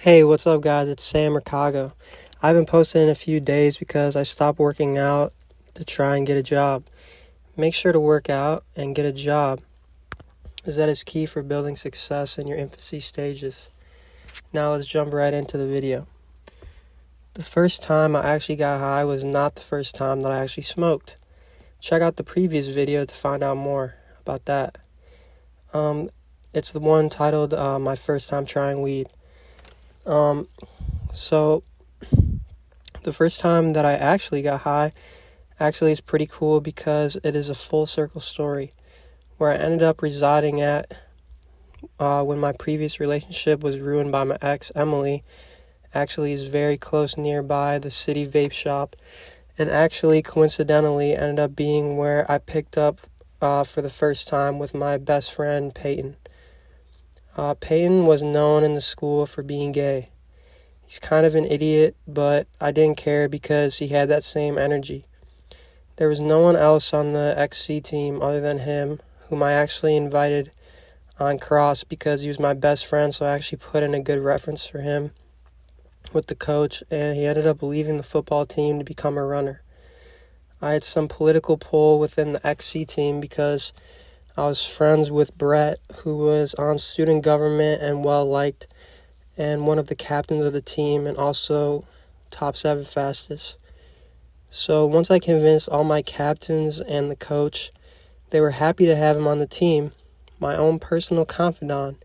Hey, what's up, guys? It's Sam Ricago. I've been posting in a few days because I stopped working out to try and get a job. Make sure to work out and get a job, as that is key for building success in your infancy stages. Now let's jump right into the video. The first time I actually got high was not the first time that I actually smoked. Check out the previous video to find out more about that. It's the one titled My First Time Trying Weed. So the first time that I actually got high actually is pretty cool because it is a full circle story where I ended up residing at when my previous relationship was ruined by my ex, Emily. Actually is very close nearby, the city vape shop, and actually coincidentally ended up being where I picked up for the first time with my best friend Peyton. Peyton was known in the school for being gay. He's kind of an idiot, but I didn't care because he had that same energy. There was no one else on the XC team other than him, whom I actually invited on cross because he was my best friend, so I actually put in a good reference for him with the coach, and he ended up leaving the football team to become a runner. I had some political pull within the XC team because I was friends with Brett, who was on student government and well-liked, and one of the captains of the team, and also top 7 fastest. So once I convinced all my captains and the coach, they were happy to have him on the team, my own personal confidant,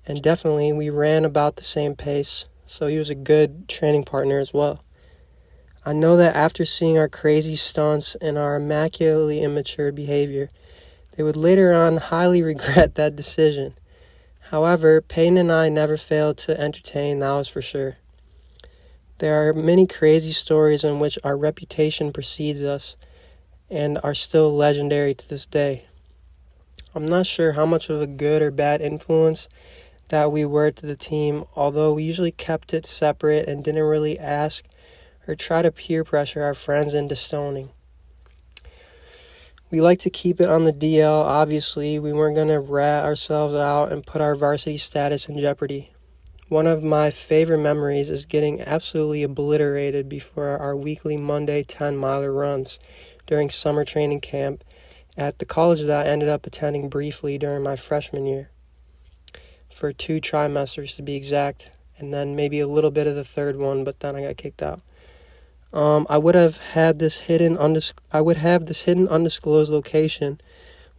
and definitely we ran about the same pace, so he was a good training partner as well. I know that after seeing our crazy stunts and our immaculately immature behavior, they would later on highly regret that decision. However, Peyton and I never failed to entertain, that was for sure. There are many crazy stories in which our reputation precedes us and are still legendary to this day. I'm not sure how much of a good or bad influence that we were to the team, although we usually kept it separate and didn't really ask or try to peer pressure our friends into stoning. We like to keep it on the DL, obviously. We weren't going to rat ourselves out and put our varsity status in jeopardy. One of my favorite memories is getting absolutely obliterated before our weekly Monday 10-miler runs during summer training camp at the college that I ended up attending briefly during my freshman year. For 2 trimesters to be exact, and then maybe a little bit of the third one, but then I got kicked out. I would have this hidden undisclosed location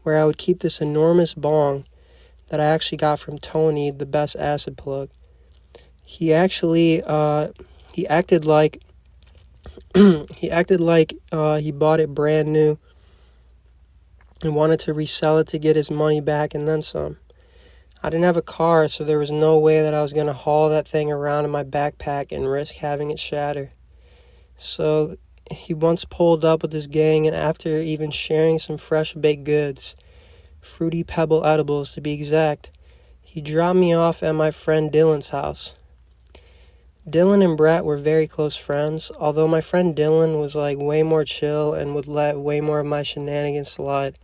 where I would keep this enormous bong that I actually got from Tony, the best acid plug. He actually he acted like he bought it brand new and wanted to resell it to get his money back and then some. I didn't have a car, so there was no way that I was going to haul that thing around in my backpack and risk having it shatter. So he once pulled up with his gang, and after even sharing some fresh baked goods, Fruity Pebble edibles to be exact, he dropped me off at my friend Dylan's house. Dylan and Brett were very close friends, although my friend Dylan was way more chill and would let way more of my shenanigans slide.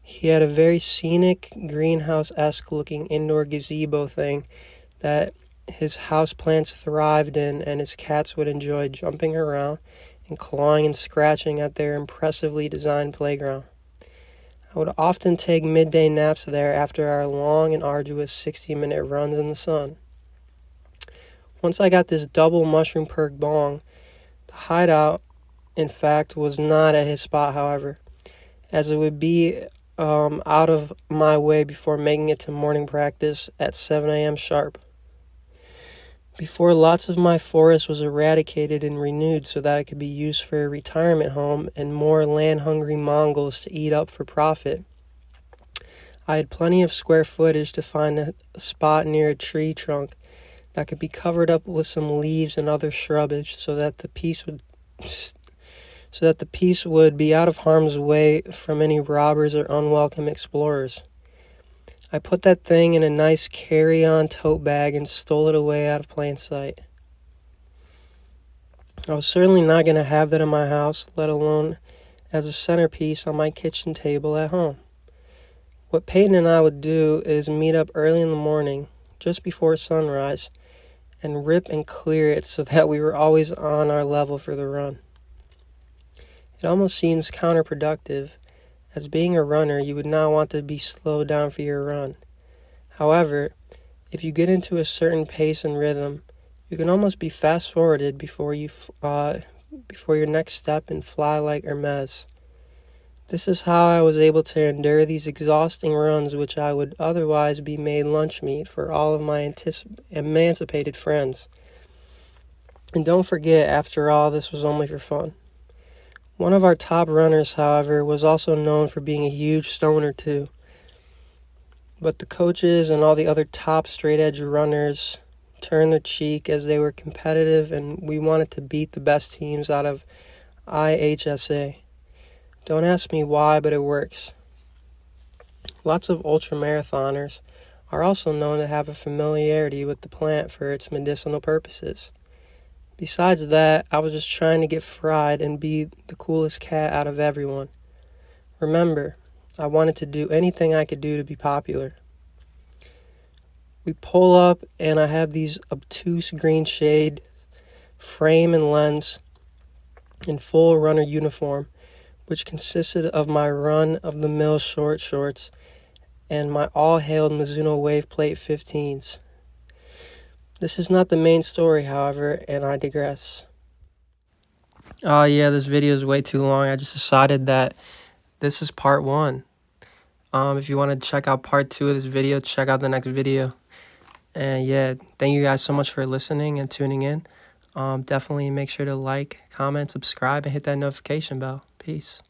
He had a very scenic, greenhouse-esque looking indoor gazebo thing that his houseplants thrived in, and his cats would enjoy jumping around and clawing and scratching at their impressively designed playground. I would often take midday naps there after our long and arduous 60-minute runs in the sun. Once I got this double mushroom perk bong, the hideout, in fact, was not at his spot, however, as it would be out of my way before making it to morning practice at 7 a.m. sharp. Before lots of my forest was eradicated and renewed so that it could be used for a retirement home and more land-hungry Mongols to eat up for profit, I had plenty of square footage to find a spot near a tree trunk that could be covered up with some leaves and other shrubbage so that the piece would be out of harm's way from any robbers or unwelcome explorers. I put that thing in a nice carry-on tote bag and stole it away out of plain sight. I was certainly not going to have that in my house, let alone as a centerpiece on my kitchen table at home. What Peyton and I would do is meet up early in the morning, just before sunrise, and rip and clear it so that we were always on our level for the run. It almost seems counterproductive, as being a runner, you would not want to be slowed down for your run. However, if you get into a certain pace and rhythm, you can almost be fast-forwarded before your next step and fly like Hermes. This is how I was able to endure these exhausting runs, which I would otherwise be made lunch meat for all of my emancipated friends. And don't forget, after all, this was only for fun. One of our top runners, however, was also known for being a huge stoner too. But the coaches and all the other top straight-edge runners turned their cheek as they were competitive, and we wanted to beat the best teams out of IHSA. Don't ask me why, but it works. Lots of ultramarathoners are also known to have a familiarity with the plant for its medicinal purposes. Besides that, I was just trying to get fried and be the coolest cat out of everyone. Remember, I wanted to do anything I could do to be popular. We pull up and I have these obtuse green shade, frame and lens, in full runner uniform, which consisted of my run-of-the-mill short shorts and my all-hailed Mizuno Waveplate 15s. This is not the main story, however, and I digress. Yeah, this video is way too long. I just decided that this is part 1. If you want to check out part 2 of this video, check out the next video. And yeah, thank you guys so much for listening and tuning in. Definitely make sure to like, comment, subscribe, and hit that notification bell. Peace.